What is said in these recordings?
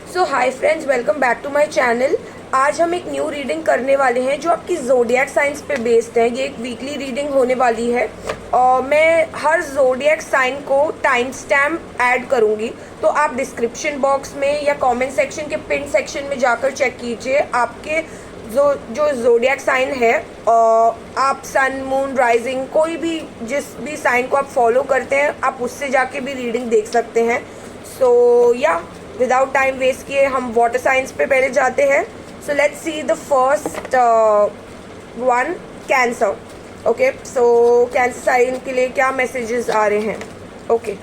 So hi friends, welcome back to my channel. आज हम एक न्यू रीडिंग करने वाले हैं जो आपकी ज़ोडिएक साइंस पे बेस्ड है। ये एक वीकली रीडिंग होने वाली है और मैं हर ज़ोडिएक साइन को टाइम स्टैम्प ऐड करूँगी, तो आप डिस्क्रिप्शन बॉक्स में या कमेंट सेक्शन के पिन सेक्शन में जाकर चेक कीजिए आपके जो ज़ोडिएक साइन है। आप सन, मून, राइजिंग, कोई भी जिस भी साइन को आप फॉलो करते हैं आप उससे जाके भी रीडिंग देख सकते हैं। सो या विदाउट टाइम वेस्ट किए हम वाटर साइंस पे पहले जाते हैं। So let's see the first one, Cancer. Okay, so Cancer sign के लिए क्या मैसेजेस आ रहे हैं? ओके,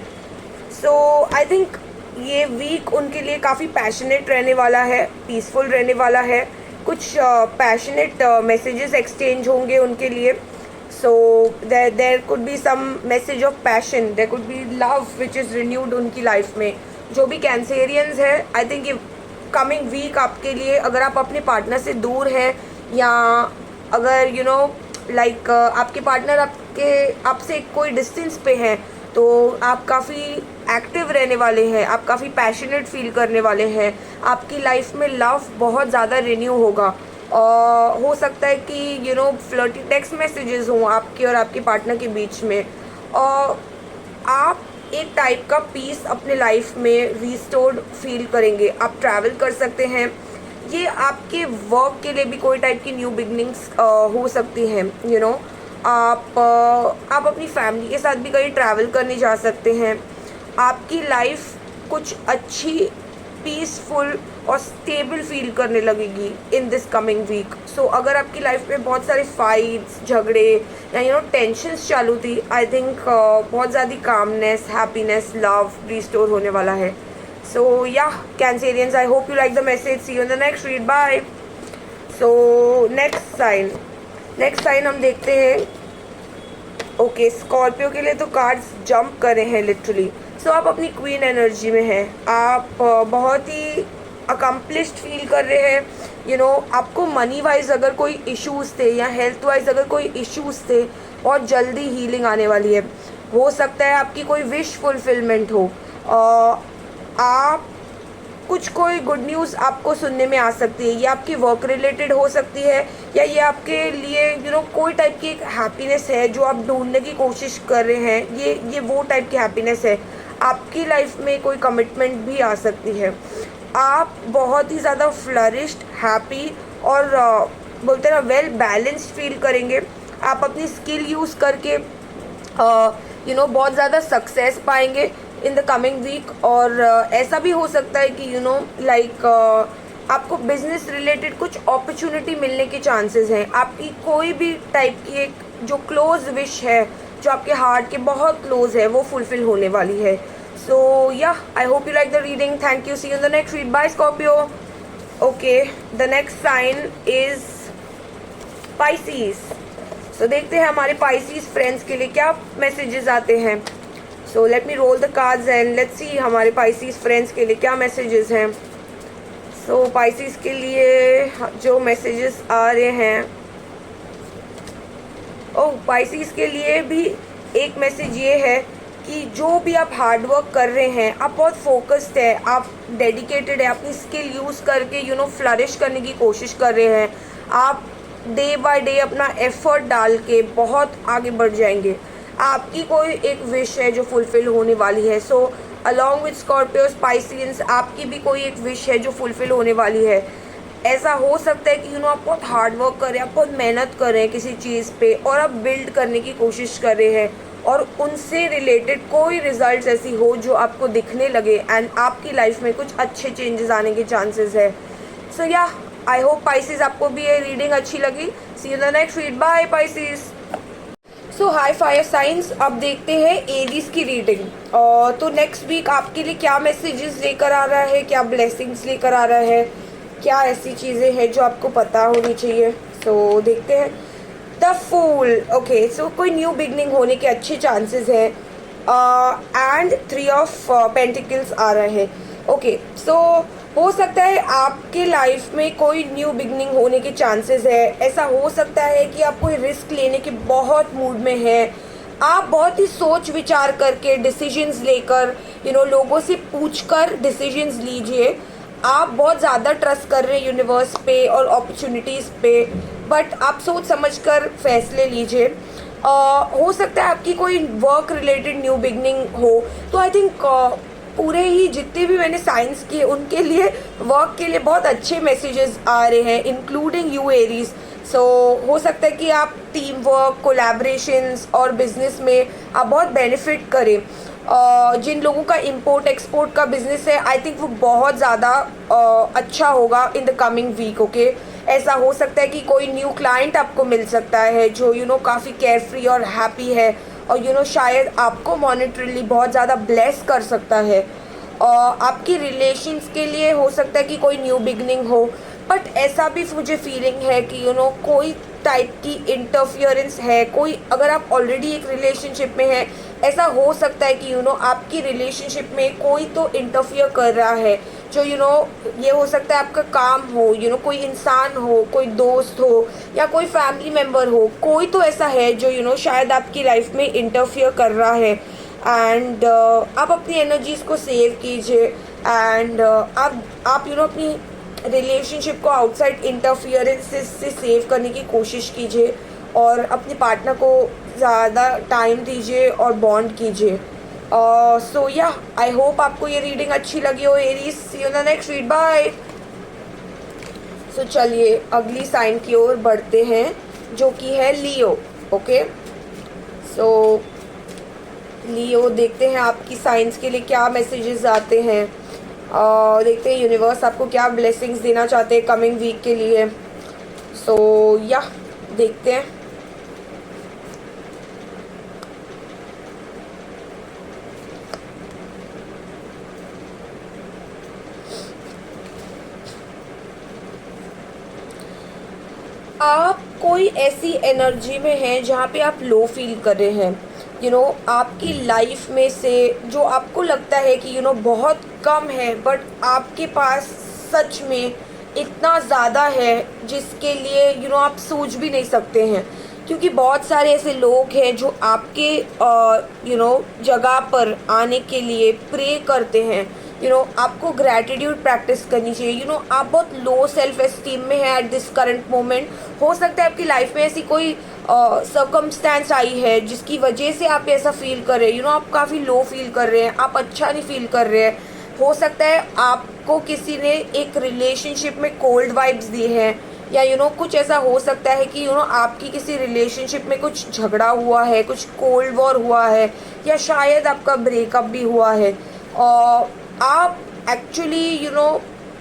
सो आई थिंक ये वीक उनके लिए काफ़ी पैशनेट रहने वाला है, पीसफुल रहने वाला है। कुछ पैशनेट मैसेजेस एक्सचेंज होंगे उनके लिए। So there could be some message of passion, there could be love which is renewed उनकी लाइफ में। जो भी कैंसेरियंस है, आई थिंक ये कमिंग वीक आपके लिए, अगर आप अपने पार्टनर से दूर हैं या अगर लाइक आपके पार्टनर आपसे कोई डिस्टेंस पे हैं, तो आप काफ़ी एक्टिव रहने वाले हैं, आप काफ़ी पैशनेट फील करने वाले हैं। आपकी लाइफ में लव बहुत ज़्यादा रिन्यू होगा। हो सकता है कि फ्लर्टी टेक्स्ट मैसेजेस हों आपके और आपके पार्टनर के बीच में, और आप एक टाइप का पीस अपने लाइफ में रिस्टोर्ड फील करेंगे। आप ट्रैवल कर सकते हैं। ये आपके वर्क के लिए भी कोई टाइप की न्यू बिगनिंग्स हो सकती हैं। आप अपनी फैमिली के साथ भी कहीं ट्रैवल करने जा सकते हैं। आपकी लाइफ कुछ अच्छी, पीसफुल और स्टेबल फील करने लगेगी इन दिस कमिंग वीक। सो अगर आपकी लाइफ में बहुत सारे फाइट्स, झगड़े या टेंशन्स चालू थी, आई थिंक बहुत ज़्यादा कामनेस, हैप्पीनेस, लव रिस्टोर होने वाला है। So yeah Cancerians, I hope you like the message. See you in the next read, bye. So next sign हम देखते हैं। ओके, स्कॉर्पियो के लिए तो कार्ड्स जंप कर रहे हैं लिटरली। सो आप अपनी क्वीन एनर्जी में हैं। आप बहुत ही अकम्प्लिश्ड फील कर रहे हैं। आपको मनी वाइज अगर कोई इश्यूज थे या हेल्थ वाइज अगर कोई इश्यूज थे, बहुत जल्दी हीलिंग आने वाली है। हो सकता है आपकी कोई विश फुलफिलमेंट हो। आप कोई गुड न्यूज़ आपको सुनने में आ सकती है। ये आपकी वर्क रिलेटेड हो सकती है या ये आपके लिए कोई टाइप की एक हैप्पीनेस है जो आप ढूंढने की कोशिश कर रहे हैं। ये वो टाइप की हैप्पीनेस है। आपकी लाइफ में कोई कमिटमेंट भी आ सकती है। आप बहुत ही ज़्यादा फ्लरिश्ड, हैप्पी और बोलते हैं ना, वेल बैलेंस्ड फील करेंगे। आप अपनी स्किल यूज़ करके बहुत ज़्यादा सक्सेस पाएंगे इन द कमिंग वीक। और ऐसा भी हो सकता है कि लाइक आपको बिजनेस रिलेटेड कुछ अपॉर्चुनिटी मिलने के चांसेस हैं। आपकी कोई भी टाइप की एक जो क्लोज विश है, जो आपके हार्ट के बहुत क्लोज है, वो फुलफिल होने वाली है। So yeah I hope you like the reading. Thank you. See you in the next read, bye Scorpio. Okay, the next sign is Pisces. So देखते हैं हमारे पाइसीज फ्रेंड्स के लिए क्या मैसेजेस आते हैं। So let me roll the cards and let's see हमारे Pisces friends के लिए क्या मैसेजेस हैं। सो पाइसीज के लिए जो मैसेजेस आ रहे हैं, पाइसीज के लिए भी एक मैसेज ये है कि जो भी आप हार्ड वर्क कर रहे हैं, आप बहुत फोकस्ड है, आप डेडिकेटेड है, अपनी स्किल यूज़ करके फ्लरिश करने की कोशिश कर रहे हैं। आप डे बाय डे अपना एफर्ट डाल के बहुत आगे बढ़ जाएंगे। आपकी कोई एक विश है जो फुलफिल होने वाली है। सो अलॉन्ग विद स्कॉर्पियो, स्पाइसियंस, आपकी भी कोई एक विश है जो फुलफिल होने वाली है। ऐसा हो सकता है कि आप बहुत हार्ड वर्क कर रहे हैं, आप बहुत मेहनत कर रहे हैं किसी चीज़ पे और आप बिल्ड करने की कोशिश कर रहे हैं और उनसे रिलेटेड कोई रिजल्ट्स ऐसी हो जो आपको दिखने लगे एंड आपकी लाइफ में कुछ अच्छे चेंजेस आने के चांसेस है। So yeah I hope Pisces आपको भी ये रीडिंग अच्छी लगी। See you the next read, bye Pisces. So hi fire signs, अब देखते हैं एरीज की रीडिंग। तो नेक्स्ट वीक आपके लिए क्या मैसेजेस लेकर आ रहा है, क्या ब्लेसिंग्स लेकर आ रहा है, क्या ऐसी चीज़ें हैं जो आपको पता होनी चाहिए। सो देखते हैं। The fool. ओके, सो कोई न्यू बिगनिंग होने के अच्छे चांसेस हैं एंड 3 ऑफ पेंटिकल्स आ रहे हैं। ओके, सो हो सकता है आपके लाइफ में कोई न्यू बिगनिंग होने के चांसेस है। ऐसा हो सकता है कि आप कोई रिस्क लेने के बहुत मूड में हैं। आप बहुत ही सोच विचार करके डिसीजंस लेकर लोगों से पूछकर डिसीजंस लीजिए। आप बहुत ज़्यादा ट्रस्ट कर रहे हैं यूनिवर्स पे और अपॉर्चुनिटीज़ पे, बट आप सोच समझ कर फैसले लीजिए। हो सकता है आपकी कोई वर्क रिलेटेड न्यू बिगनिंग हो, तो आई थिंक पूरे ही जितने भी मैंने साइंस किए उनके लिए वर्क के लिए बहुत अच्छे मैसेजेस आ रहे हैं, इंक्लूडिंग यू एरीज। सो हो सकता है कि आप टीम वर्क, कोलैबोरेशंस और बिजनेस में आप बहुत बेनिफिट करें। जिन लोगों का इंपोर्ट एक्सपोर्ट का बिजनेस है, आई थिंक वो बहुत ज़्यादा अच्छा होगा in the coming week. Okay, ऐसा हो सकता है कि कोई न्यू क्लाइंट आपको मिल सकता है जो काफ़ी केयर फ्री और हैप्पी है, और शायद आपको मॉनेटरीली बहुत ज़्यादा ब्लेस कर सकता है। आपकी रिलेशंस के लिए हो सकता है कि कोई न्यू बिगनिंग हो, बट ऐसा भी मुझे फीलिंग है कि कोई टाइप की इंटरफियरेंस है। कोई, अगर आप ऑलरेडी एक रिलेशनशिप में हैं, ऐसा हो सकता है कि आपकी रिलेशनशिप में कोई तो इंटरफियर कर रहा है, जो ये हो सकता है आपका काम हो, कोई इंसान हो, कोई दोस्त हो या कोई फैमिली मेम्बर हो, कोई तो ऐसा है जो शायद आपकी लाइफ में इंटरफियर कर रहा है। एंड आप अपनी एनर्जीज़ को सेव कीजिए, एंड आप अपनी रिलेशनशिप को आउटसाइड इंटरफियरेंसेस से सेव करने की कोशिश कीजिए, और अपने पार्टनर को ज़्यादा टाइम दीजिए और बॉन्ड कीजिए। सो या, आई होप आपको ये रीडिंग अच्छी लगी हो Aries. See you in the next read, bye. So चलिए अगली साइन की ओर बढ़ते हैं, जो कि है लियो। ओके, सो लियो, देखते हैं आपकी साइंस के लिए क्या मैसेजेस आते हैं। देखते हैं यूनिवर्स आपको क्या ब्लेसिंग्स देना चाहते हैं कमिंग वीक के लिए। सो या, देखते हैं। आप कोई ऐसी एनर्जी में हैं जहाँ पे आप लो फील कर रहे हैं। आपकी लाइफ में से जो आपको लगता है कि बहुत कम है, बट आपके पास सच में इतना ज़्यादा है जिसके लिए आप सोच भी नहीं सकते हैं। क्योंकि बहुत सारे ऐसे लोग हैं जो आपके जगह पर आने के लिए प्रे करते हैं। आपको ग्रैटिट्यूड प्रैक्टिस करनी चाहिए। आप बहुत लो सेल्फ एस्टीम में है एट दिस करंट मोमेंट। हो सकता है आपकी लाइफ में ऐसी कोई सर्कमस्टेंस आई है जिसकी वजह से आप ऐसा फील कर रहे हैं। आप काफ़ी लो फील कर रहे हैं, आप अच्छा नहीं फील कर रहे हैं। हो सकता है आपको किसी ने एक रिलेशनशिप में कोल्ड वाइब्स दी हैं, या कुछ ऐसा हो सकता है कि आपकी किसी रिलेशनशिप में कुछ झगड़ा हुआ है, कुछ कोल्ड वॉर हुआ है, या शायद आपका ब्रेकअप भी हुआ है। और आप एक्चुअली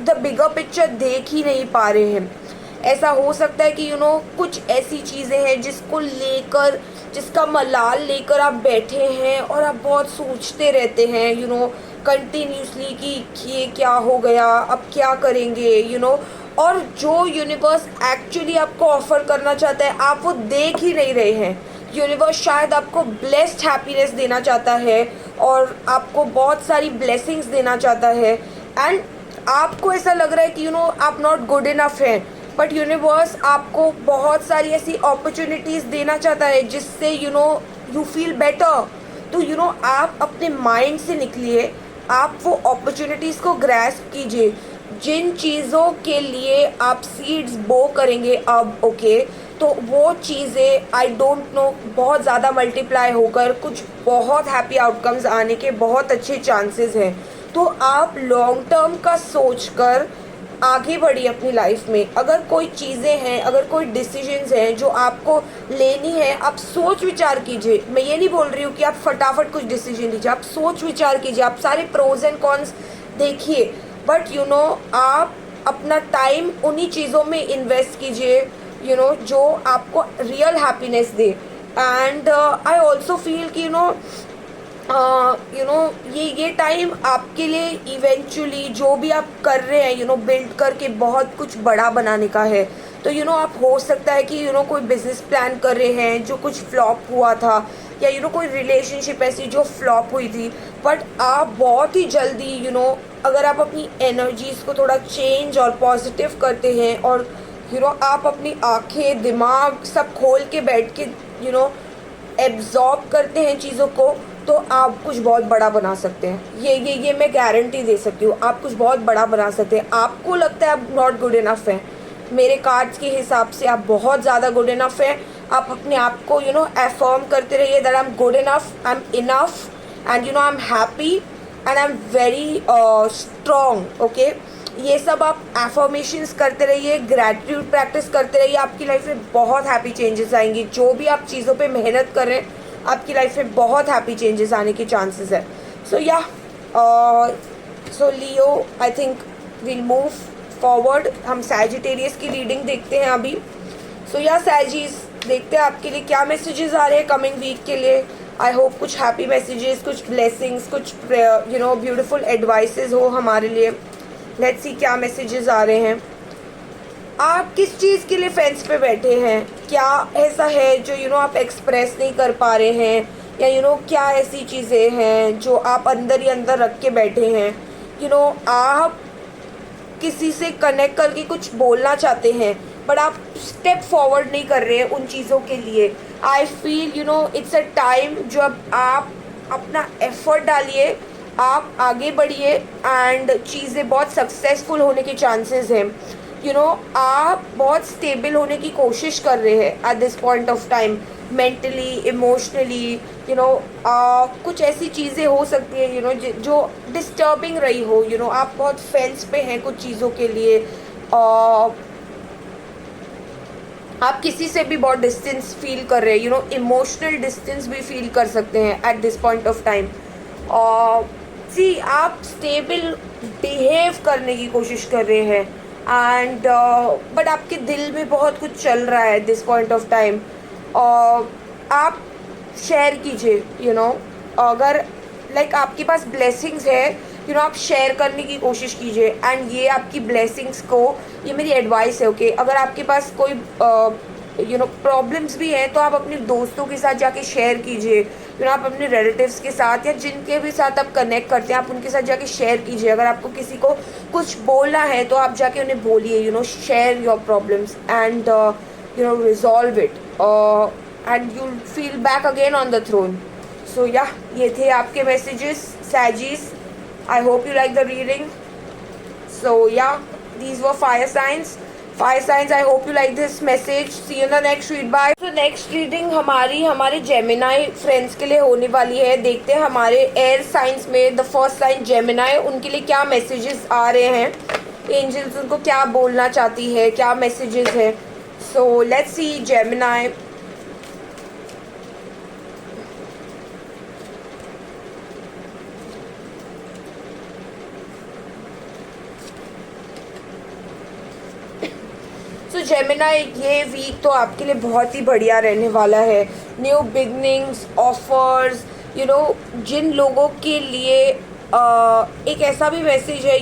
द बिगर पिक्चर देख ही नहीं पा रहे हैं। ऐसा हो सकता है कि कुछ ऐसी चीज़ें हैं जिसको लेकर, जिसका मलाल लेकर आप बैठे हैं और आप बहुत सोचते रहते हैं कंटिन्यूसली कि ये क्या हो गया, अब क्या करेंगे। और जो यूनिवर्स एक्चुअली आपको ऑफर करना चाहता है, आप वो देख ही नहीं रहे हैं। यूनिवर्स शायद आपको ब्लेस्ड हैप्पीनेस देना चाहता है और आपको बहुत सारी ब्लेसिंग्स देना चाहता है, एंड आपको ऐसा लग रहा है कि आप नॉट गुड इनफ हैं, बट यूनिवर्स आपको बहुत सारी ऐसी अपॉर्चुनिटीज़ देना चाहता है जिससे यू फील बेटर। तो आप अपने माइंड से निकलिए, आप वो अपॉर्चुनिटीज़ को ग्रैस्प कीजिए। जिन चीज़ों के लिए आप सीड्स बो करेंगे अब, ओके, तो वो चीज़ें आई डोंट नो बहुत ज़्यादा मल्टीप्लाई होकर कुछ बहुत हैप्पी आउटकम्स आने के बहुत अच्छे चांसेस हैं। तो आप लॉन्ग टर्म का सोचकर आगे बढ़िए अपनी लाइफ में। अगर कोई चीज़ें हैं, अगर कोई डिसीजंस हैं जो आपको लेनी है, आप सोच विचार कीजिए। मैं ये नहीं बोल रही हूँ कि आप फटाफट कुछ डिसीजन लीजिए, आप सोच विचार कीजिए, आप सारे प्रोज एंड कॉन्स देखिए, बट आप अपना टाइम उन्हीं चीज़ों में इन्वेस्ट कीजिए जो आपको real happiness they. And I also feel कि ये टाइम आपके लिए इवेंचुअली जो भी आप कर रहे हैं बिल्ड करके बहुत कुछ बड़ा बनाने का है। तो आप हो सकता है कि कोई बिजनेस प्लान कर रहे हैं जो कुछ फ्लॉप हुआ था, या कोई रिलेशनशिप ऐसी जो फ्लॉप हुई थी, बट आप बहुत ही जल्दी अगर आप अपनी एनर्जीज़ को थोड़ा चेंज और पॉजिटिव करते हैं, और आप अपनी आंखें, दिमाग सब खोल के बैठ के एब्जॉर्ब करते हैं चीज़ों को, तो आप कुछ बहुत बड़ा बना सकते हैं। ये मैं गारंटी दे सकती हूँ, आप कुछ बहुत बड़ा बना सकते हैं। आपको लगता है आप नॉट गुड इनफ हैं, मेरे कार्ड्स के हिसाब से आप बहुत ज़्यादा गुड इनफ हैं। आप अपने आप को अफर्म करते रहिए that I am good enough, I am enough, and I am happy, and I am very strong. Okay, ये सब आप एफर्मेशंस करते रहिए, ग्रैटिट्यूड प्रैक्टिस करते रहिए, आपकी लाइफ में बहुत हैप्पी चेंजेस आएंगी। जो भी आप चीज़ों पे मेहनत कर रहे हैं, आपकी लाइफ में बहुत हैप्पी चेंजेस आने के चांसेस है। So yeah so Leo, I think will move forward. हम सैजिटेरियस की रीडिंग देखते हैं अभी। सो या सैजीज, देखते हैं आपके लिए क्या मैसेजेस आ रहे हैं कमिंग वीक के लिए। आई होप कुछ हैप्पी मैसेजेस, कुछ ब्लेसिंग्स, कुछ ब्यूटीफुल एडवाइसेस हो हमारे लिए। लेट्स सी क्या मैसेजेस आ रहे हैं। आप किस चीज़ के लिए फेंस पे बैठे हैं? क्या ऐसा है जो आप एक्सप्रेस नहीं कर पा रहे हैं, या क्या ऐसी चीज़ें हैं जो आप अंदर ही अंदर रख के बैठे हैं? आप किसी से कनेक्ट करके कुछ बोलना चाहते हैं, बट आप स्टेप फॉरवर्ड नहीं कर रहे हैं उन चीज़ों के लिए। I feel it's a time जो अब आप अपना एफर्ट डालिए, आप आगे बढ़िए, एंड चीज़ें बहुत सक्सेसफुल होने के चांसेस हैं। आप बहुत स्टेबल होने की कोशिश कर रहे हैं at this point of time, mentally, emotionally. कुछ ऐसी चीज़ें हो सकती हैं जो डिस्टर्बिंग रही हो। आप बहुत फेंस पे हैं कुछ चीज़ों के लिए। आप किसी से भी बहुत डिस्टेंस फील कर रहे हैं, इमोशनल डिस्टेंस भी फील कर सकते हैं at this point of time. See, आप स्टेबल बिहेव करने की कोशिश कर रहे हैं, एंड बट आपके दिल में बहुत कुछ चल रहा है दिस पॉइंट ऑफ टाइम। आप शेयर कीजिए, अगर आपके पास ब्लेसिंग्स है, आप शेयर करने की कोशिश कीजिए। एंड ये आपकी ब्लेसिंग्स को, ये मेरी एडवाइस है। ओके, अगर आपके पास कोई प्रॉब्लम्स भी हैं, तो आप अपने दोस्तों के साथ जाके शेयर कीजिए। आप अपने रिलेटिव्स के साथ, या जिनके भी साथ आप कनेक्ट करते हैं, आप उनके साथ जाके शेयर कीजिए। अगर आपको किसी को कुछ बोलना है, तो आप जाके उन्हें बोलिए, share your problems, and resolve it, and you feel back again on the throne. So yeah, ये थे आपके मैसेजेस सैजीज। I hope you like the reading. So yeah, these were fire signs. Fire signs, I hope you like this message. See you in the next read. Bye. So next reading हमारे Gemini friends के लिए होने वाली है। देखते हैं हमारे air science में द फर्स्ट साइन जेमिनाई, उनके लिए क्या मैसेजेस आ रहे हैं। एंजल्स उनको क्या बोलना चाहती है, क्या मैसेजेस है। सो लेट्स सी जेमिनाई। तो जेमिनाई, ये वीक तो आपके लिए बहुत ही बढ़िया रहने वाला है। न्यू बिगनिंग्स, ऑफर्स, जिन लोगों के लिए एक ऐसा भी मैसेज है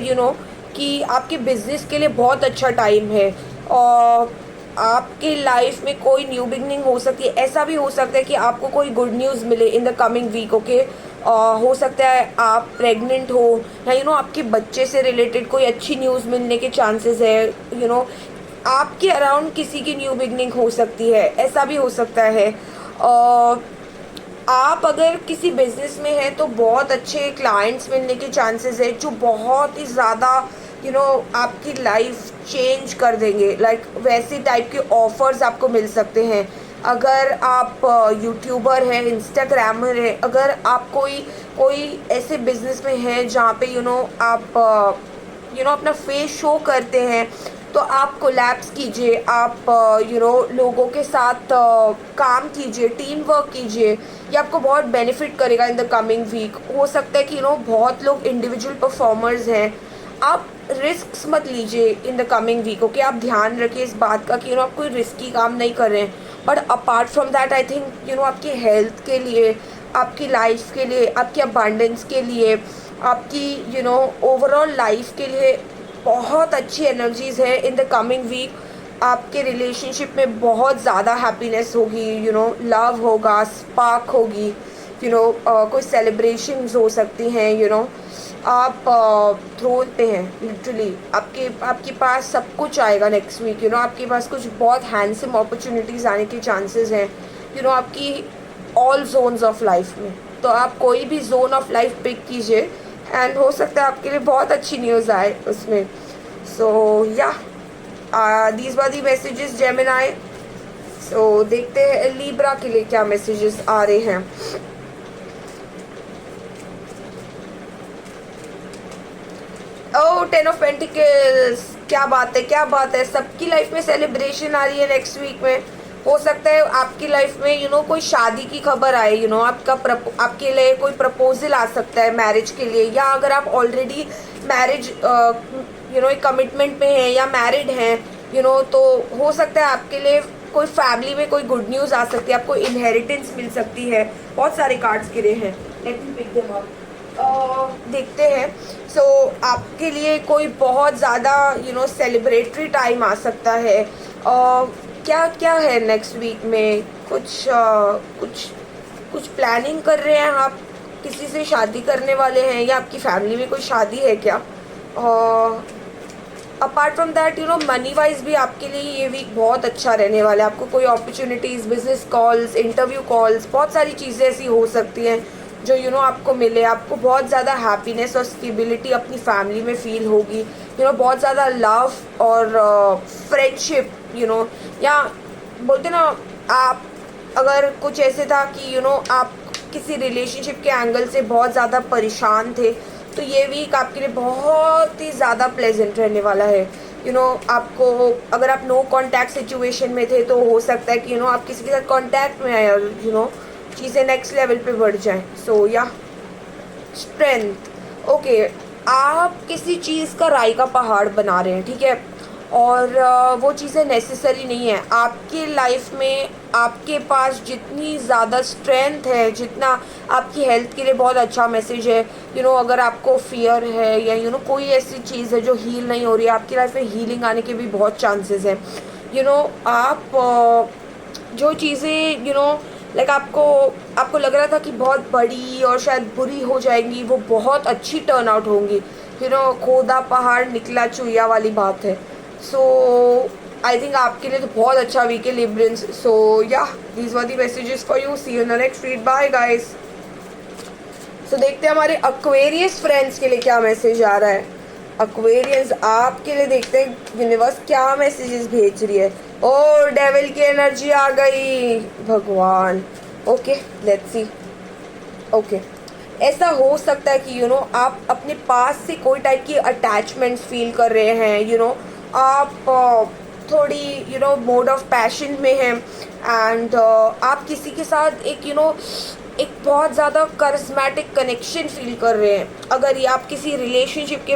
कि आपके बिजनेस के लिए बहुत अच्छा टाइम है, और आपके लाइफ में कोई न्यू बिगनिंग हो सकती है। ऐसा भी हो सकता है कि आपको कोई गुड न्यूज़ मिले in the coming week. Okay, हो सकता है आप प्रेग्नेंट हो, या आपके बच्चे से रिलेटेड कोई अच्छी न्यूज़ मिलने के चांसेस है। आपके अराउंड किसी की न्यू बिगनिंग हो सकती है, ऐसा भी हो सकता है। आप अगर किसी बिजनेस में हैं, तो बहुत अच्छे क्लाइंट्स मिलने के चांसेस है, जो बहुत ही ज़्यादा आपकी लाइफ चेंज कर देंगे। वैसे टाइप के ऑफर्स आपको मिल सकते हैं। अगर आप यूट्यूबर हैं, इंस्टाग्रामर है, अगर आप कोई ऐसे बिजनेस में हैं जहाँ पे आप अपना फेस शो करते हैं, तो आप कोलैब्स कीजिए, आप लोगों के साथ काम कीजिए, टीम वर्क कीजिए। ये आपको बहुत बेनिफिट करेगा इन द कमिंग वीक। हो सकता है कि बहुत लोग इंडिविजुअल परफॉर्मर्स हैं, आप रिस्क मत लीजिए in the coming week. Okay, आप ध्यान रखिए इस बात का कि आप कोई रिस्की काम नहीं कर रहे हैं। But apart from that, I think आपकी हेल्थ के लिए, आपकी लाइफ के लिए, आपकी अबांडेंस के लिए, आपकी ओवरऑल लाइफ के लिए बहुत अच्छी एनर्जीज़ है इन द कमिंग वीक। आपके रिलेशनशिप में बहुत ज़्यादा हैप्पीनेस होगी, लव होगा, स्पार्क होगी, कोई सेलिब्रेशंस हो सकती हैं। आप थ्रोन पे हैं लिटरली, आपके पास सब कुछ आएगा नेक्स्ट वीक। आपके पास कुछ बहुत हैंडसम अपॉर्चुनिटीज़ आने के चांसेस हैं आपकी ऑल जोन्स ऑफ लाइफ में। तो आप कोई भी जोन ऑफ लाइफ पिक कीजिए एंड हो सकता है आपके लिए बहुत अच्छी न्यूज़ आए उसमें. So yeah these were the messages Gemini. So देखते हैं लिब्रा के लिए क्या मैसेजेस आ रहे हैं. ओह 10 ऑफ पेंटिकल्स. क्या बात है, क्या बात है. सबकी लाइफ में सेलिब्रेशन आ रही है नेक्स्ट वीक में. हो सकता है आपकी लाइफ में कोई शादी की खबर आए. आपके लिए कोई प्रपोजल आ सकता है मैरिज के लिए, या अगर आप ऑलरेडी मैरिज एक कमिटमेंट में हैं या मैरिड हैं तो हो सकता है आपके लिए कोई फैमिली में कोई गुड न्यूज़ आ सकती है, आपको इनहेरिटेंस मिल सकती है. बहुत सारे कार्ड्स गिरे हैं. Let me pick them up. देखते हैं. सो आपके लिए कोई बहुत ज़्यादा सेलिब्रेटरी टाइम आ सकता है. क्या क्या है नेक्स्ट वीक में. कुछ प्लानिंग कर रहे हैं आप, किसी से शादी करने वाले हैं, या आपकी फैमिली में कोई शादी है क्या. Apart from that money wise भी आपके लिए ये वीक बहुत अच्छा रहने वाला है. आपको कोई opportunities, business calls, interview calls, बहुत सारी चीज़ें ऐसी हो सकती हैं जो आपको मिले. आपको बहुत ज़्यादा हैप्पीनेस और स्टेबिलिटी अपनी फैमिली में फील होगी. बहुत ज़्यादा लव और फ्रेंडशिप या बोलते ना, आप अगर कुछ ऐसे था कि आप किसी रिलेशनशिप के एंगल से बहुत ज़्यादा परेशान थे, तो ये वीक आपके लिए बहुत ही ज़्यादा प्लेजेंट रहने वाला है. आपको अगर आप नो कांटेक्ट सिचुएशन में थे तो हो सकता है कि आप किसी के साथ कांटेक्ट में आए और चीज़ें नेक्स्ट लेवल पे बढ़ जाएं. सो या स्ट्रेंथ. ओके, आप किसी चीज़ का राई का पहाड़ बना रहे हैं, ठीक है, और वो चीज़ें नेसेसरी नहीं है आपकी लाइफ में. आपके पास जितनी ज़्यादा स्ट्रेंथ है, जितना आपकी हेल्थ के लिए बहुत अच्छा मैसेज है. अगर आपको फियर है या कोई ऐसी चीज़ है जो हील नहीं हो रही है, आपकी लाइफ में हीलिंग आने के भी बहुत चांसेस हैं. आप जो चीज़ें लाइक आपको लग रहा था कि बहुत बड़ी और शायद बुरी हो जाएंगी, वो बहुत अच्छी टर्न आउट होंगी. खोदा पहाड़ निकला चुया वाली बात है. सो आई थिंक आपके लिए तो बहुत अच्छा वीक है Librians. So yeah these were the messages for you. See you in the next read. Bye guys. So देखते हैं हमारे एक्वेरियस फ्रेंड्स के लिए क्या मैसेज आ रहा है. एक्वेरियंस आपके लिए देखते हैं यूनिवर्स क्या मैसेजेस भेज रही है. ओ डेविल की एनर्जी आ गई, भगवान. Okay let's see. ओके, ऐसा हो सकता है कि आप अपने पास से कोई टाइप की अटैचमेंट्स फील कर रहे हैं. आप थोड़ी मोड ऑफ पैशन में हैं एंड आप किसी के साथ एक बहुत ज़्यादा करिस्मेटिक कनेक्शन फील कर रहे हैं. अगर ये आप किसी रिलेशनशिप के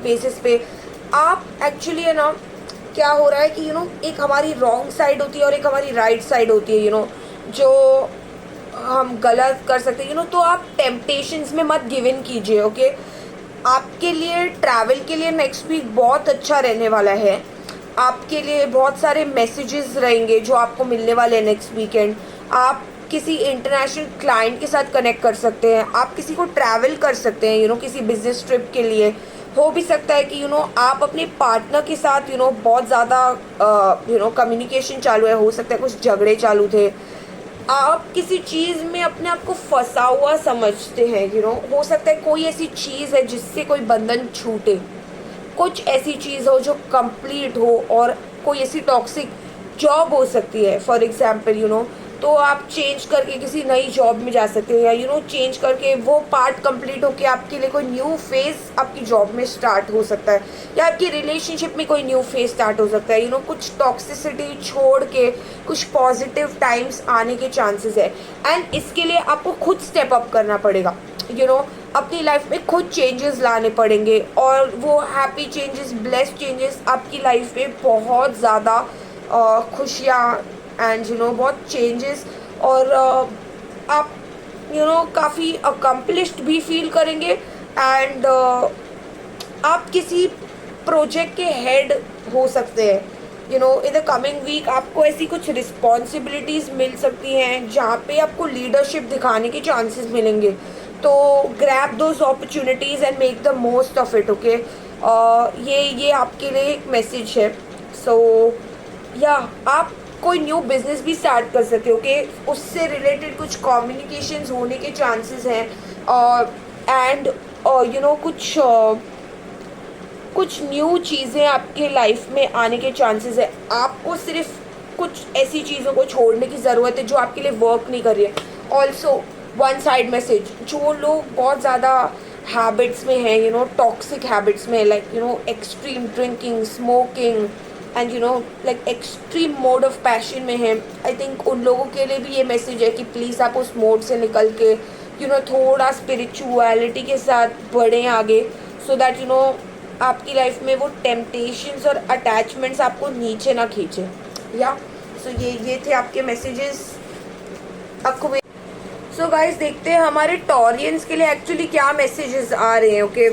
बेसिस पे आप एक्चुअली क्या हो रहा है कि एक हमारी रॉन्ग साइड होती है और एक हमारी राइट साइड होती है जो हम गलत कर सकते हैं. तो आप टेम्पटेशंस में मत गिव इन कीजिए. ओके, आपके लिए ट्रैवल के लिए नेक्स्ट वीक बहुत अच्छा रहने वाला है. आपके लिए बहुत सारे मैसेजेस रहेंगे जो आपको मिलने वाले हैं नेक्स्ट वीकेंड. आप किसी इंटरनेशनल क्लाइंट के साथ कनेक्ट कर सकते हैं. आप किसी को ट्रैवल कर सकते हैं किसी बिजनेस ट्रिप के लिए. हो भी सकता है कि आप अपने पार्टनर के साथ बहुत ज़्यादा कम्युनिकेशन चालू है. हो सकता है कुछ झगड़े चालू थे. आप किसी चीज़ में अपने आप को फंसा हुआ समझते हैं. हो सकता है कोई ऐसी चीज़ है जिससे कोई बंधन छूटे. कुछ ऐसी चीज़ हो जो कंप्लीट हो, और कोई ऐसी टॉक्सिक जॉब हो सकती है फॉर एग्जांपल तो आप चेंज करके किसी नई जॉब में जा सकते हैं, या चेंज करके वो पार्ट कंप्लीट होके आपके लिए कोई न्यू फेज़ आपकी जॉब में स्टार्ट हो सकता है, या आपकी रिलेशनशिप में कोई न्यू फेज़ स्टार्ट हो सकता है. कुछ टॉक्सिसिटी छोड़ के कुछ पॉजिटिव टाइम्स आने के चांसेस है. एंड इसके लिए आपको खुद स्टेप अप करना पड़ेगा. अपनी लाइफ में खुद चेंजेस लाने पड़ेंगे, और वो हैप्पी चेंजेस, ब्लेस्ड चेंजेस आपकी लाइफ में बहुत ज़्यादा खुशियाँ एंड बहुत चेंजेस, और आप काफ़ी अकम्पलिश्ड भी फील करेंगे. एंड आप किसी प्रोजेक्ट के हेड हो सकते हैं. इन द कमिंग वीक आपको ऐसी कुछ रिस्पॉन्सिबिलिटीज़ मिल सकती हैं जहाँ पे आपको लीडरशिप दिखाने के चांसेस मिलेंगे. तो grab those opportunities and make the most of it. Okay, ये आपके लिए एक मैसेज है. सो या आप कोई न्यू बिजनेस भी स्टार्ट कर सकते हो कि उससे रिलेटेड कुछ कम्युनिकेशंस होने के चांसेस हैं, और एंड कुछ न्यू चीज़ें आपके लाइफ में आने के चांसेस है। आपको सिर्फ कुछ ऐसी चीज़ों को छोड़ने की ज़रूरत है जो आपके लिए वर्क नहीं कर रही है। ऑल्सो वन साइड मैसेज, जो लोग बहुत ज़्यादा हैबिट्स में हैं, टॉक्सिक हैबिट्स में, like extreme drinking, smoking and like extreme mode of passion में है, आई थिंक उन लोगों के लिए भी ये मैसेज है कि प्लीज़ आप उस मोड से निकल के थोड़ा स्पिरिचुअलिटी के साथ बढ़ें आगे, सो दैट आपकी लाइफ में वो टेम्पटेशंस और अटैचमेंट्स आपको नीचे ना खींचे। या सो ये थे आपके मैसेजेस आपको। सो गाइस, देखते हैं हमारे टॉरियंस के लिए एक्चुअली क्या मैसेजेस आ रहे हैं। ओके,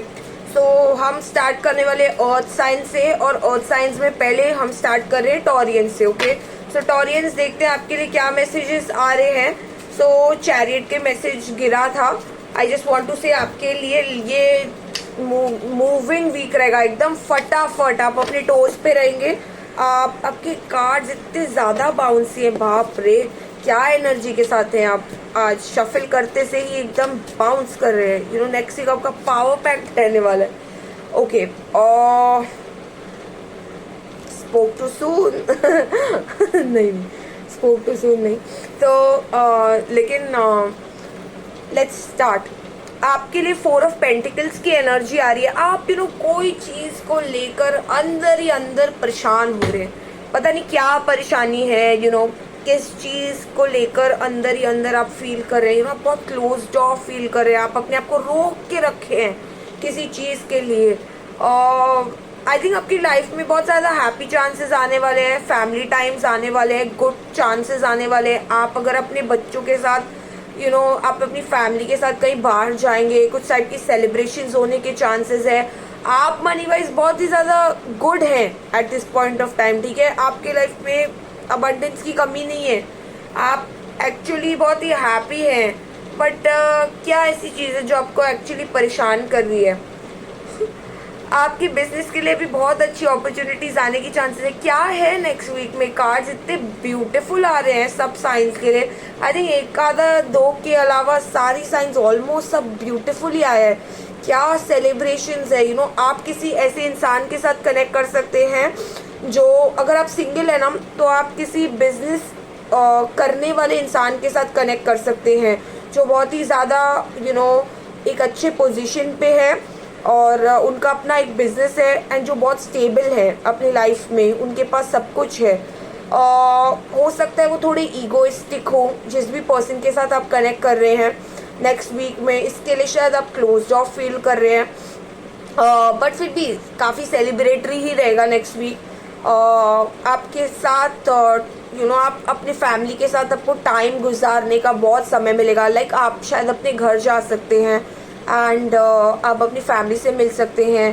सो हम स्टार्ट करने वाले अर्थ साइन से, और अर्थ साइंस में पहले हम स्टार्ट कर रहे हैं टॉरियंस से। ओके, सो टॉरियंस, देखते हैं आपके लिए क्या मैसेजेस आ रहे हैं। सो चैरियट के मैसेज गिरा था। आई जस्ट वांट टू से आपके लिए ये मूविंग वीक रहेगा, एकदम फटाफट आप अपने टोज पे रहेंगे। आपके कार्ड्स इतने ज़्यादा बाउंसी हैं, बाप रे, क्या एनर्जी के साथ हैं आप। आज शफल करते से ही एकदम बाउंस कर रहे हैं। नेक्स्ट वीक आपका पावर पैक रहने वाला है। ओके, और स्पोक टू सून नहीं, स्पोक टू सून नहीं, तो लेकिन लेट्स स्टार्ट। आपके लिए 4 ऑफ पेंटिकल्स की एनर्जी आ रही है। आप कोई चीज़ को लेकर अंदर ही अंदर परेशान हो रहे हैं, पता नहीं क्या परेशानी है, किस चीज़ को लेकर अंदर ही अंदर आप फील कर रहे हैं, आप बहुत क्लोज्ड ऑफ फील कर रहे हैं, आप अपने आप को रोक के रखे हैं किसी चीज़ के लिए। और आई थिंक आपकी लाइफ में बहुत ज़्यादा हैप्पी चांसेस आने वाले हैं, फैमिली टाइम्स आने वाले हैं, गुड चांसेस आने वाले हैं। आप अगर अपने बच्चों के साथ आप अपनी फैमिली के साथ कहीं बाहर जाएंगे, कुछ टाइप की सेलिब्रेशंस होने के चांसेस है। आप मनी वाइज बहुत ही ज़्यादा गुड हैं at this point of time, ठीक है। आपके लाइफ में अबंडेंस की कमी नहीं है, आप एक्चुअली बहुत ही हैप्पी हैं। बट क्या ऐसी चीज़ है जो आपको एक्चुअली परेशान कर रही है। आपकी बिजनेस के लिए भी बहुत अच्छी अपॉर्चुनिटीज आने की चांसेस है। क्या है नेक्स्ट वीक में, कार्ड्स इतने ब्यूटीफुल आ रहे हैं सब साइंस के लिए। आई थिंक एक आधा दो के अलावा सारी साइंस ऑलमोस्ट सब ब्यूटीफुल ही आया है। क्या सेलिब्रेशंस है, आप किसी ऐसे इंसान के साथ कनेक्ट कर सकते हैं जो, अगर आप सिंगल है ना, तो आप किसी बिजनेस करने वाले इंसान के साथ कनेक्ट कर सकते हैं जो बहुत ही ज़्यादा एक अच्छे पोजीशन पे है, और उनका अपना एक बिजनेस है एंड जो बहुत स्टेबल है अपनी लाइफ में, उनके पास सब कुछ है। हो सकता है वो थोड़े ईगोइस्टिक हो, जिस भी पर्सन के साथ आप कनेक्ट कर रहे हैं नेक्स्ट वीक में, इसके लिए शायद आप क्लोज्ड ऑफ फील कर रहे हैं। बट फिर भी काफ़ी सेलिब्रेटरी ही रहेगा नेक्स्ट वीक आपके साथ। आप अपने फैमिली के साथ आपको टाइम गुजारने का बहुत समय मिलेगा। लाइक आप शायद अपने घर जा सकते हैं एंड आप अपनी फैमिली से मिल सकते हैं,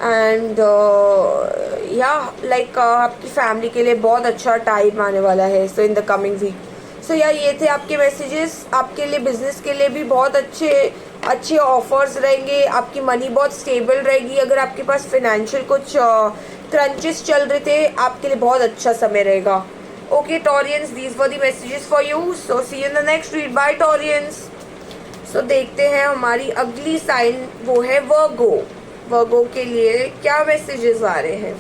एंड या लाइक आपकी फैमिली के लिए बहुत अच्छा टाइम आने वाला है। सो इन the coming week, so yeah ये थे आपके मैसेजेस। आपके लिए बिजनेस के लिए भी बहुत अच्छे ऑफर्स रहेंगे, आपकी मनी बहुत स्टेबल रहेगी। अगर आपके पास फाइनेंशियल कुछ क्रंचेस चल रहे थे, आपके लिए बहुत अच्छा समय रहेगा। Okay Taurians, these were the messages for you. So see you in the next read. Bye Taurians. So देखते हैं हमारी अगली साइन, वो है वर्गो। वर्गो के लिए क्या मैसेजेस आ रहे हैं।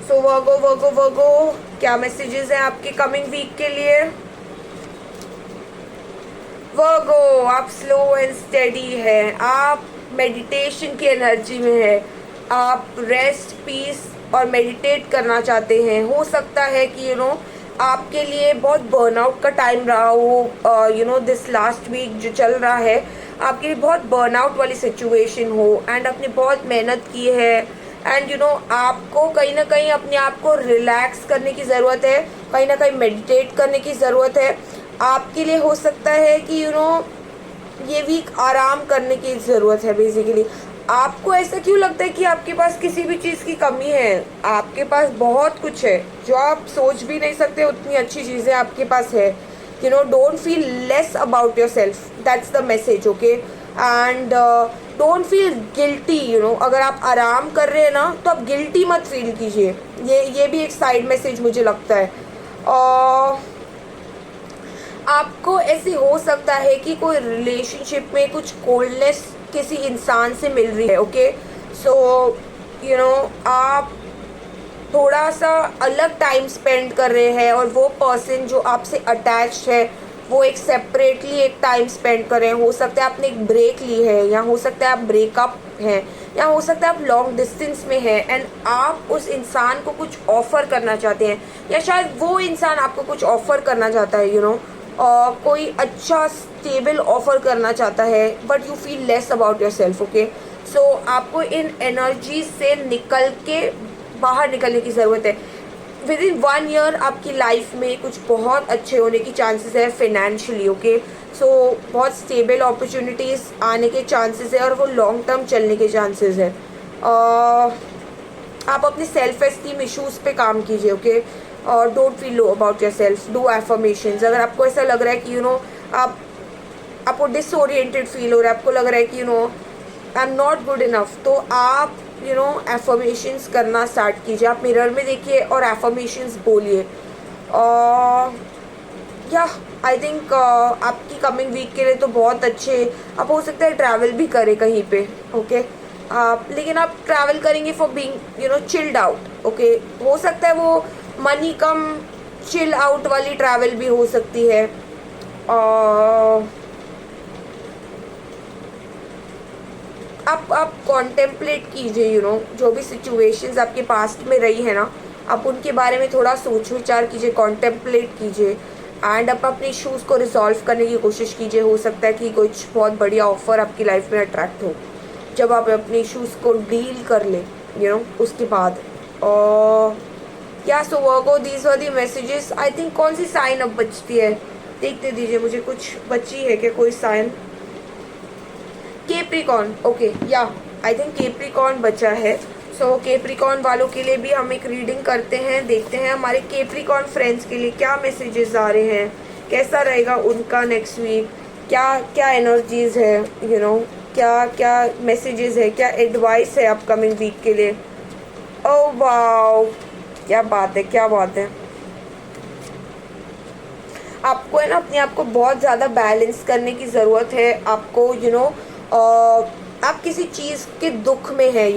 सो वर्गो क्या मैसेजेस हैं आपके कमिंग वीक के लिए। वर्गो, आप स्लो एंड स्टेडी हैं, आप मेडिटेशन की एनर्जी में है, आप रेस्ट, पीस और मेडिटेट करना चाहते हैं। हो सकता है कि आपके लिए बहुत बर्नआउट का टाइम रहा हो, दिस लास्ट वीक जो चल रहा है आपके लिए बहुत बर्नआउट वाली सिचुएशन हो, एंड आपने बहुत मेहनत की है, एंड आपको कहीं ना कहीं अपने आप को रिलैक्स करने की ज़रूरत है, कहीं ना कहीं मेडिटेट करने की ज़रूरत है। आपके लिए हो सकता है कि ये वीक आराम करने की ज़रूरत है। बेसिकली आपको ऐसा क्यों लगता है कि आपके पास किसी भी चीज़ की कमी है। आपके पास बहुत कुछ है, जो आप सोच भी नहीं सकते उतनी अच्छी चीज़ें आपके पास है। Don't feel less about your self, that's the message. Okay, and don't feel guilty. अगर आप आराम कर रहे हैं ना, तो आप गिल्टी मत फील कीजिए। ये भी एक साइड मैसेज मुझे लगता है। और आपको ऐसे हो सकता है कि कोई रिलेशनशिप में कुछ कोल्डनेस किसी इंसान से मिल रही है, ओके। सो आप थोड़ा सा अलग टाइम स्पेंड कर रहे हैं और वो पर्सन जो आपसे अटैच्ड है वो एक सेपरेटली एक टाइम स्पेंड कर रहे हैं। हो सकता है आपने एक ब्रेक ली है, या हो सकता है आप ब्रेकअप हैं, या हो सकता है आप लॉन्ग डिस्टेंस में हैं एंड आप उस इंसान को कुछ ऑफ़र करना चाहते हैं, या शायद वो इंसान आपको कुछ ऑफ़र करना चाहता है, और कोई अच्छा स्टेबल ऑफ़र करना चाहता है, but you feel less about your self, okay. So आपको इन एनर्जीज से बाहर निकलने की ज़रूरत है। विद इन 1 ईयर आपकी लाइफ में कुछ बहुत अच्छे होने की चांसेस है फिनेंशियली, ओके। सो बहुत स्टेबल अपॉर्चुनिटीज़ आने के चांसेस है और वो लॉन्ग टर्म चलने के चांसेस है। आप अपने सेल्फ एस्टीम इश्यूज़ पे काम कीजिए, ओके। और don't feel low about your self, do affirmations. अगर आपको ऐसा लग रहा है कि आप आपको डिसओरिएंटेड फील हो रहा है, आपको लग रहा है कि I am not good enough, तो आप एफर्मेशंस करना स्टार्ट कीजिए। आप मिरर में देखिए और एफर्मेशंस बोलिए। या आई थिंक आपकी कमिंग वीक के लिए तो बहुत अच्छे, आप हो सकता है ट्रैवल भी करें कहीं पे, ओके। लेकिन आप ट्रैवल करेंगे for being chilled out, okay. हो सकता है वो मनी कम चिल आउट वाली ट्रैवल भी हो सकती है। आप कॉन्टेम्पलेट कीजिए, जो भी सिचुएशंस आपके पास्ट में रही है ना, आप उनके बारे में थोड़ा सोच विचार कीजिए, कॉन्टेम्पलेट कीजिए एंड आप अपने इश्यूज़ को रिजॉल्व करने की कोशिश कीजिए। हो सकता है कि कुछ बहुत बढ़िया ऑफर आपकी लाइफ में अट्रैक्ट हो जब आप अपने इश्यूज़ को डील कर लें, उसके बाद। और क्या so Virgo, these were the messages. I think कौन सी साइन अब बचती है देखते दीजिए मुझे, कुछ बची है क्या कोई साइन? केप्रिकॉन, ओके, या आई थिंक केप्रिकॉन बचा है। सो केप्रिकॉन वालों के लिए भी हम एक रीडिंग करते हैं, देखते हैं हमारे केप्रिकॉन फ्रेंड्स के लिए क्या मैसेजेस आ रहे हैं, कैसा रहेगा उनका नेक्स्ट वीक, क्या क्या एनर्जीज है, क्या क्या मैसेजेस है, क्या एडवाइस है अपकमिंग वीक के लिए। ओह वाओ, क्या बात है, क्या बात है। आपको है ना अपने आप को बहुत ज़्यादा बैलेंस करने की ज़रूरत है। आपको आप किसी चीज़ के दुख में है,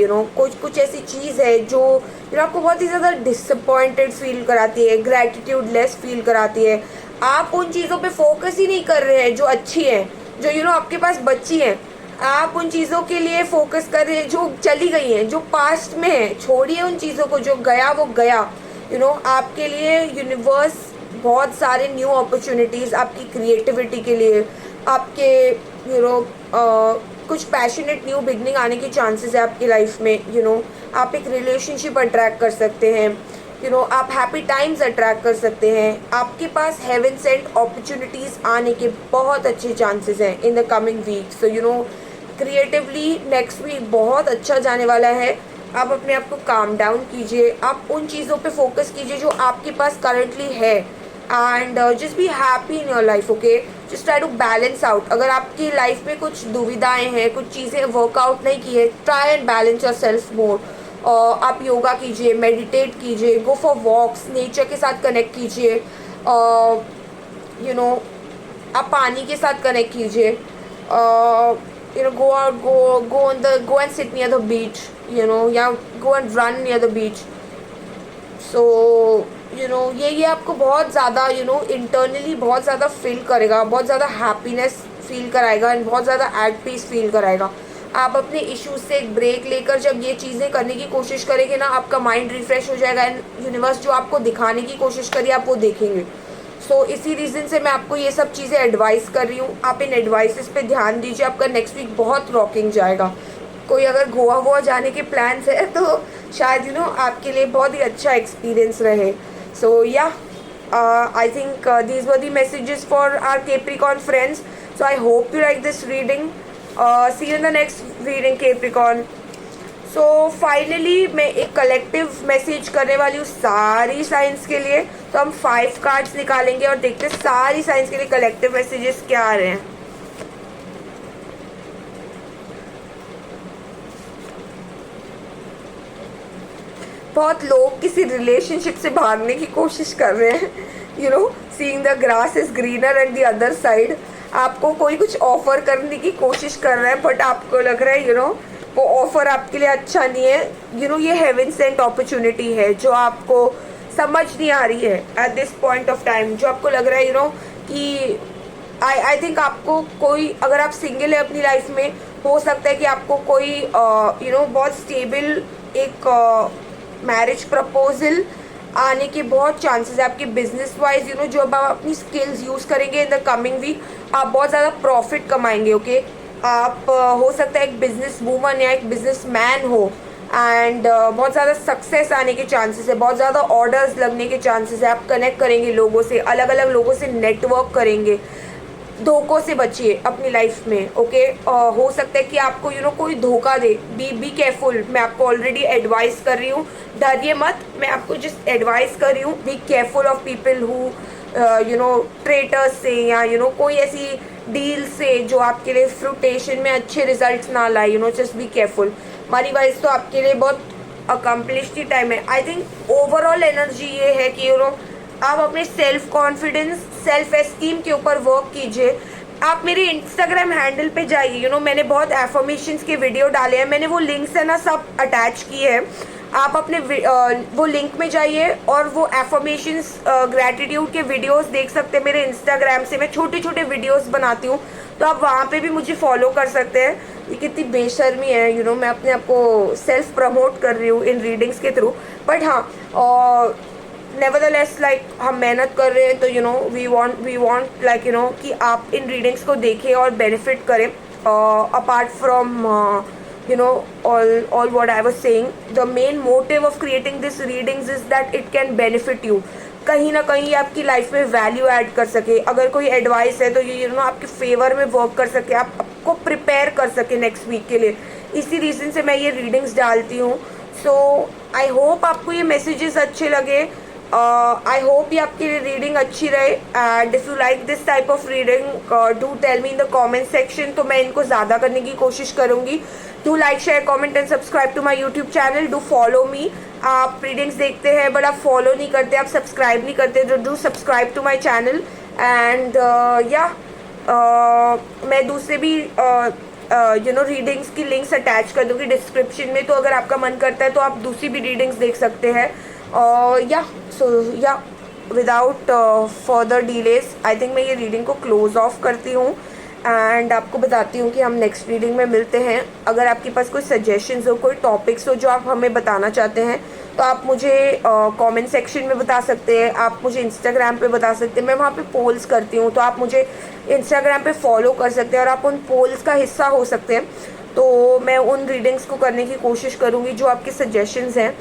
कुछ ऐसी चीज़ है जो आपको बहुत ही ज़्यादा डिसअपॉइंटेड फील कराती है, ग्रैटिट्यूड लेस फील कराती है। आप उन चीज़ों पे फोकस ही नहीं कर रहे हैं जो अच्छी हैं, जो आपके पास बची हैं। आप उन चीज़ों के लिए फोकस कर रहे हैं जो चली गई हैं, जो पास्ट में है। छोड़िए उन चीज़ों को, जो गया वो गया। आपके लिए यूनिवर्स बहुत सारे न्यू अपॉर्चुनिटीज़ आपकी क्रिएटिविटी के लिए, आपके कुछ पैशनेट न्यू बिगनिंग आने के चांसेस है आपकी लाइफ में। आप एक रिलेशनशिप अट्रैक्ट कर सकते हैं, आप हैप्पी टाइम्स अट्रैक्ट कर सकते हैं। आपके पास हेवन सेंट अपॉर्चुनिटीज़ आने के बहुत अच्छे चांसेस हैं in the coming week. So creatively next week बहुत अच्छा जाने वाला है। आप अपने आप को काम डाउन कीजिए, आप उन चीज़ों पे फोकस कीजिए जो आपके पास करंटली है and just be happy in your life, okay. Just try to balance out. अगर आपकी लाइफ में कुछ दुविधाएं हैं, कुछ चीज़ें वर्कआउट नहीं की है, try and balance your self मोर। आप योगा कीजिए, मेडिटेट कीजिए, गो फॉर वॉक्स, नेचर के साथ कनेक्ट कीजिए, आप पानी के साथ कनेक्ट कीजिए, go out, go and sit near the beach, या go and run near the beach. So ये आपको बहुत ज़्यादा इंटरनली बहुत ज़्यादा फील करेगा, बहुत ज़्यादा हैप्पीनेस फील कराएगा एंड बहुत ज़्यादा एट पीस फील कराएगा। आप अपने इश्यूज से एक ब्रेक लेकर जब ये चीज़ें करने की कोशिश करेंगे ना, आपका माइंड रिफ्रेश हो जाएगा एंड यूनिवर्स जो आपको दिखाने की कोशिश करिए आप वो देखेंगे। सो इसी रीज़न से मैं आपको ये सब चीज़ें एडवाइस कर रही हूँ। आप इन एडवाइसेस पे ध्यान दीजिए, आपका नेक्स्ट वीक बहुत रॉकिंग जाएगा। कोई अगर गोवा जाने के प्लान्स है तो शायद आपके लिए बहुत ही अच्छा एक्सपीरियंस रहे। सो yeah I think these were the messages for our Capricorn friends. So I hope you like this reading. See you in the next reading, Capricorn. So finally मैं एक कलेक्टिव मैसेज करने वाली हूँ सारी साइंस के लिए। तो हम 5 कार्ड्स निकालेंगे और देखते हैं सारी साइंस के लिए कलेक्टिव मैसेजेस क्या आ रहे हैं। बहुत लोग किसी रिलेशनशिप से भागने की कोशिश कर रहे हैं, seeing the grass is greener at the other side. आपको कोई कुछ ऑफर करने की कोशिश कर रहा है, बट आपको लग रहा है वो ऑफर आपके लिए अच्छा नहीं है। ये हेवन सेंट अपॉर्चुनिटी है जो आपको समझ नहीं आ रही है eight this point of time, जो आपको लग रहा है कि आई थिंक आपको कोई, अगर आप सिंगल है अपनी लाइफ में, हो सकता है कि आपको कोई बहुत स्टेबल एक मैरिज प्रपोजल आने के बहुत चांसेस है। आपके बिजनेस वाइज जो अब आप अपनी स्किल्स यूज़ करेंगे इन द कमिंग वीक, आप बहुत ज़्यादा प्रॉफिट कमाएंगे। ओके, आप हो सकता है एक बिजनेस वूमन या एक बिजनेस मैन हो, एंड बहुत ज़्यादा सक्सेस आने के चांसेस है, बहुत ज़्यादा ऑर्डर्स लगने के चांसेस है। आप कनेक्ट करेंगे लोगों से, अलग अलग लोगों से नेटवर्क करेंगे। धोखों से बचिए अपनी लाइफ में। ओके, हो सकता है कि आपको कोई धोखा दे। Be careful. मैं आपको ऑलरेडी एडवाइस कर रही हूँ, डरिए मत, मैं आपको जस्ट एडवाइस कर रही हूँ। Be careful of people who traitors से या कोई ऐसी डील से जो आपके लिए फ्रूटेशन में अच्छे रिजल्ट्स ना लाए। Just be careful. Money wise तो आपके लिए बहुत अकम्पलिश्ड टाइम है। आई थिंक ओवरऑल एनर्जी ये है कि आप अपने सेल्फ कॉन्फिडेंस, सेल्फ एस्टीम के ऊपर वर्क कीजिए। आप मेरे इंस्टाग्राम हैंडल पे जाइए। मैंने बहुत एफर्मेशंस के वीडियो डाले हैं, मैंने वो लिंक्स है ना सब अटैच किए हैं। आप अपने वो लिंक में जाइए और वो एफर्मेशंस, ग्रैटिट्यूड के वीडियोस देख सकते हैं मेरे इंस्टाग्राम से। मैं छोटे छोटे वीडियोस बनाती हूँ, तो आप वहाँ पे भी मुझे फॉलो कर सकते हैं। ये कितनी बेशर्मी है, मैं अपने आप को सेल्फ प्रमोट कर रही हूँ इन रीडिंग्स के थ्रू। बट हाँ, नेवरदलेस लाइक हम मेहनत कर रहे हैं, तो वी वांट लाइक कि आप इन रीडिंग्स को देखें और बेनिफिट करें। Apart from all what I was saying, the main motive of creating this readings is that it can benefit you. कहीं ना कहीं आपकी लाइफ में वैल्यू ऐड कर सके। अगर कोई एडवाइस है तो ये आपके फेवर में वर्क कर सके, आपको प्रिपेयर कर सके नेक्स्ट वीक के लिए। इसी रीज़न से मैं ये रीडिंग्स डालती हूँ। सो आई होप आपको ये मैसेजेस अच्छे लगे। आई होप ये आपकी रीडिंग अच्छी रहे। And if you like this type of reading, do tell me in the comment section, तो मैं इनको ज़्यादा करने की कोशिश करूँगी। Do like, share, comment and subscribe to my YouTube channel. Do follow me. आप रीडिंग्स देखते हैं बट आप फॉलो नहीं करते, आप सब्सक्राइब नहीं करते, तो do subscribe to my channel. And मैं दूसरे भी रीडिंग्स की लिंक्स अटैच कर दूँगी डिस्क्रिप्शन में, तो अगर आपका मन करता है तो आप दूसरी भी रीडिंग्स देख सकते हैं। Without further delays I think मैं ये रीडिंग को क्लोज ऑफ करती हूँ एंड आपको बताती हूँ कि हम नेक्स्ट रीडिंग में मिलते हैं। अगर आपके पास कोई सजेशंस हो, कोई टॉपिक्स हो जो आप हमें बताना चाहते हैं, तो आप मुझे कमेंट सेक्शन में बता सकते हैं, आप मुझे इंस्टाग्राम पे बता सकते हैं। मैं वहाँ पे पोल्स करती हूँ, तो आप मुझे इंस्टाग्राम पे फॉलो कर सकते हैं और आप उन पोल्स का हिस्सा हो सकते हैं। तो मैं उन रीडिंग्स को करने की कोशिश करूँगी जो आपके सजेशंस हैं।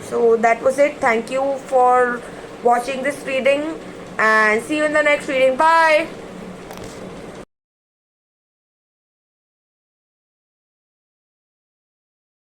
So that was it. Thank you for watching this reading and see you in the next reading. Bye.